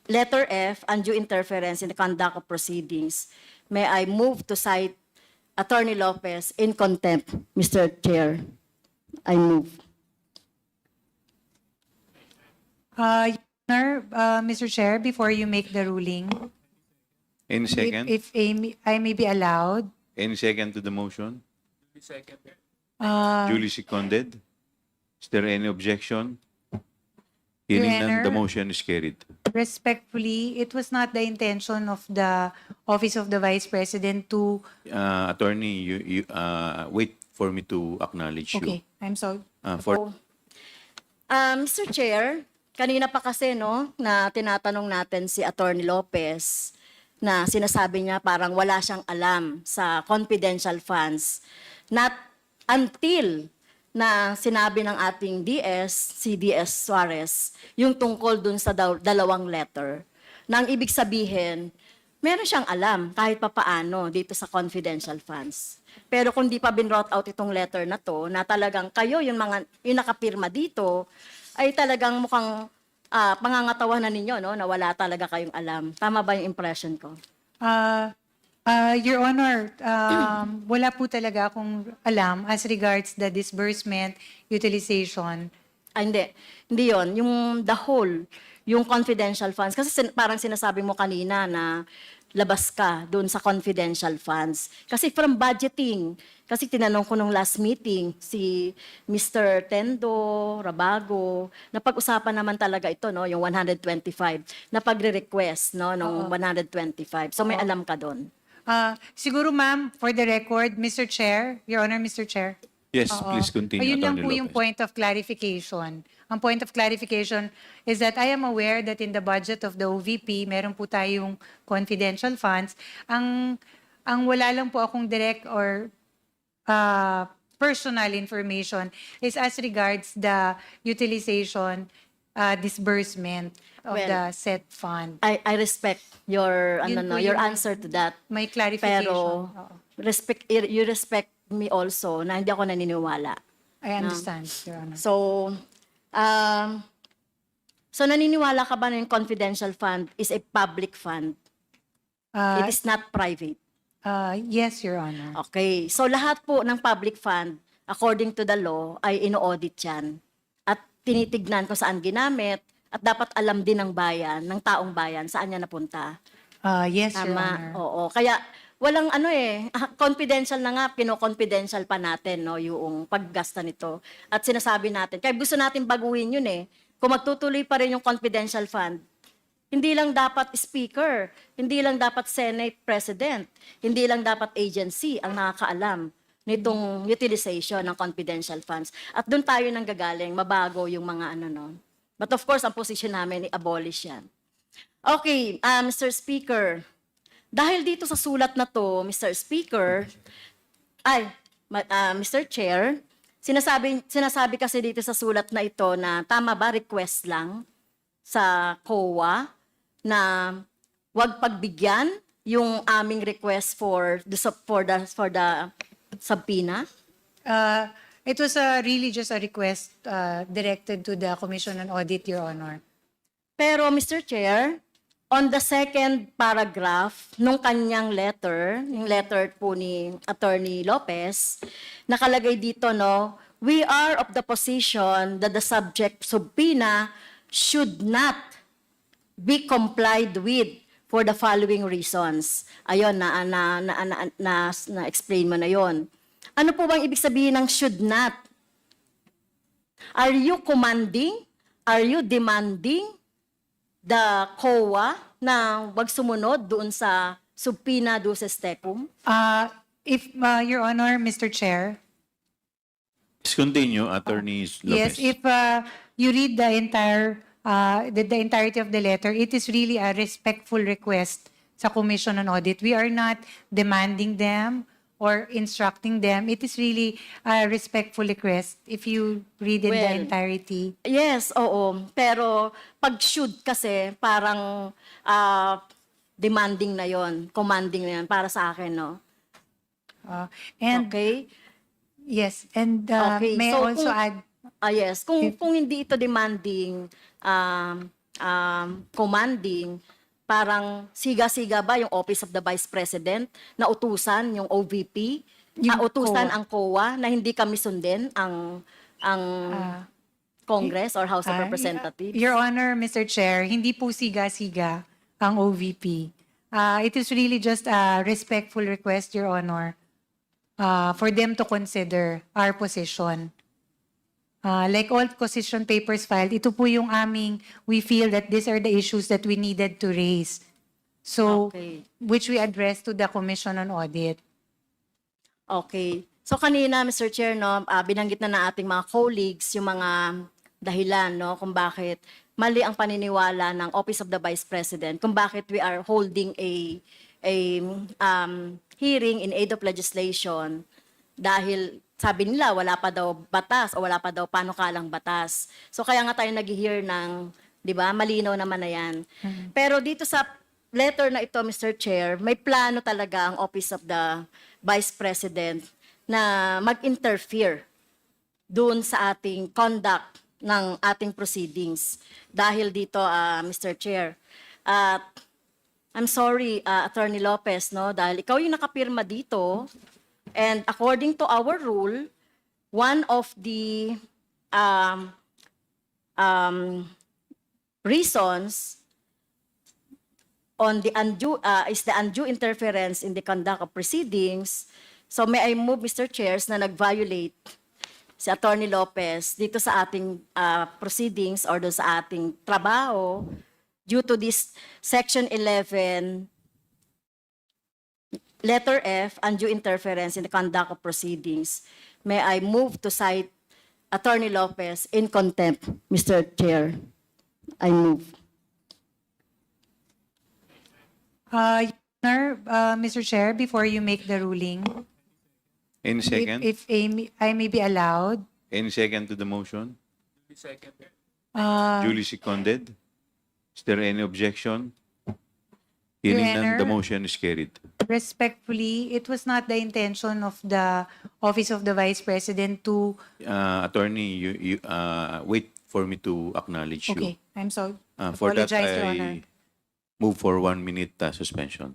letter F, undue interference in the conduct of proceedings. May I move to cite Attorney Lopez in contempt, Mr. Chair? I move. Your Honor, Mr. Chair, before you make the ruling, Any second? if I may be allowed, Any second to the motion? uh, Duly seconded. Is there any objection? Your Hearing none, the Honor. motion is carried. respectfully, it was not the intention of the Office of the Vice President to... Attorney, you wait for me to acknowledge Okay, you. I'm sorry. For Mr. Chair, kanina pa kasi na tinatanong natin si Attorney Lopez na sinasabi niya parang wala siyang alam sa confidential funds. Not until na sinabi ng ating si DS Suarez, yung tungkol dun sa dalawang letter. Na ang ibig sabihin, meron siyang alam kahit papaano dito sa confidential funds. Pero kung di pa binrought out itong letter na to, na talagang kayo yung nakapirma dito, ay talagang mukhang pangangatawanan ninyo, no, na wala talaga kayong alam. Tama ba yung impression ko? Your Honor, wala po talaga akong alam as regards the disbursement, utilization. Hindi. Hindi yun. Yung the whole, yung confidential funds. Kasi parang sinasabi mo kanina na labas ka doon sa confidential funds. Kasi from budgeting, kasi tinanong ko nung last meeting, si Mr. Tendo, Rabago, napag-usapan naman talaga ito, no, yung 125, na pagre-request, no, nung 125. So may alam ka doon. Siguro ma'am, for the record, Mr. Chair, Your Honor, Mr. Chair. yes, Oo. please continue, Ayun lang Attorney po yung Lopez. point of clarification. Ang point of clarification is that I am aware that in the budget of the OVP, meron po tayong confidential funds. Ang wala lang po akong direct or personal information is as regards the utilization, disbursement of Well, the set fund. I respect your Yun po your yung- answer to that. May clarification. Pero Oo. you respect me also na hindi ako naniniwala. I understand, Your Honor. So naniniwala ka ba na yung confidential fund is a public fund? It is not private. Yes, Your Honor. Okay. So lahat po ng public fund, according to the law, ay ino-audit yan. At tinitignan kung saan ginamit at dapat alam din ng bayan, ng taong bayan, saan niya napunta. Yes, Your Tama. Honor. Oo. Kaya walang confidential na nga, pino-confidential pa natin, no, yung paggasta nito. At sinasabi natin, kaya gusto natin baguhin yun kung magtutuloy pa rin yung confidential fund, hindi lang dapat speaker, hindi lang dapat Senate President, hindi lang dapat agency ang nakakaalam nitong utilization ng confidential funds. At doon tayo nang gagaling, mabago yung mga no. But of course, ang position namin, i-abolish yan. Okay, Mr. Speaker, dahil dito sa sulat na to, Mr. Speaker, Mr. Chair, sinasabi kasi dito sa sulat na ito na tama ba request lang sa COA na wag pagbigyan yung aming request for the subpoena? It was really just a request directed to the Commission on Audit, Your Honor. Pero Mr. Chair, on the second paragraph nung kanyang letter, yung letter po ni Attorney Lopez, nakalagay dito, no, we are of the position that the subject subpoena should not be complied with for the following reasons. Ayun, na-explain mo na yon. Ano po bang ibig sabihin ng should not? Are you commanding? Are you demanding the COA na wag sumunod doon sa subpoena duces tecum? If Your Honor, Mr. Chair, Please continue, Attorney Lopez. yes, if you read the entirety of the letter, it is really a respectful request sa Commission on Audit. We are not demanding them or instructing them. It is really a respectful request if you read in the Well, entirety. Yes, oo. Pero pag should kasi parang demanding na yon, commanding na yon para sa akin, no? And Okay? yes, and Okay, may I so also kung- add, Yes, kung hindi ito demanding, commanding, parang siga-siga ba yung Office of the Vice President na utusan yung OVP, utusan COA. ang COA na hindi kami sundin ang Congress or House of Representatives? Your Honor, Mr. Chair, hindi po siga-siga ang OVP. It is really just a respectful request, Your Honor, for them to consider our position. Like all position papers filed, ito po yung we feel that these are the issues that we needed to raise. So, Okay. which we addressed to the Commission on Audit. Okay. So kanina, Mr. Chair, no, binanggit na ng ating mga colleagues yung mga dahilan, no, kung bakit mali ang paniniwala ng Office of the Vice President, kung bakit we are holding a hearing in aid of legislation dahil sabi nila wala pa daw batas o wala pa daw panukalang batas. So kaya nga tayo nag-hear ng, 'di ba? Malinaw naman na 'yan. Pero dito sa letter na ito, Mr. Chair, may plano talaga ang Office of the Vice President na mag-interfere doon sa ating conduct ng ating proceedings. Dahil dito, Mr. Chair, at I'm sorry, Attorney Lopez, no, dahil ikaw yung nakapirma dito, and according to our rule, one of the reasons on the undue is the undue interference in the conduct of proceedings. So may I move, Mr. Chairs, na nag-violate si Attorney Lopez dito sa ating proceedings or doon sa ating trabaho due to this Section 11, letter F, undue interference in the conduct of proceedings. May I move to cite Attorney Lopez in contempt, Mr. Chair? I move. Your Honor, Mr. Chair, before you make the ruling, Any second? if I may be allowed, Any second to the motion? uh, Duly seconded? Is there any objection? Your Hearing none, the Honor. motion is carried. respectfully, it was not the intention of the Office of the Vice President to, Attorney, you wait for me to acknowledge you. okay, I'm sorry. For that, Apologize, Your Honor. I move for 1 minute suspension.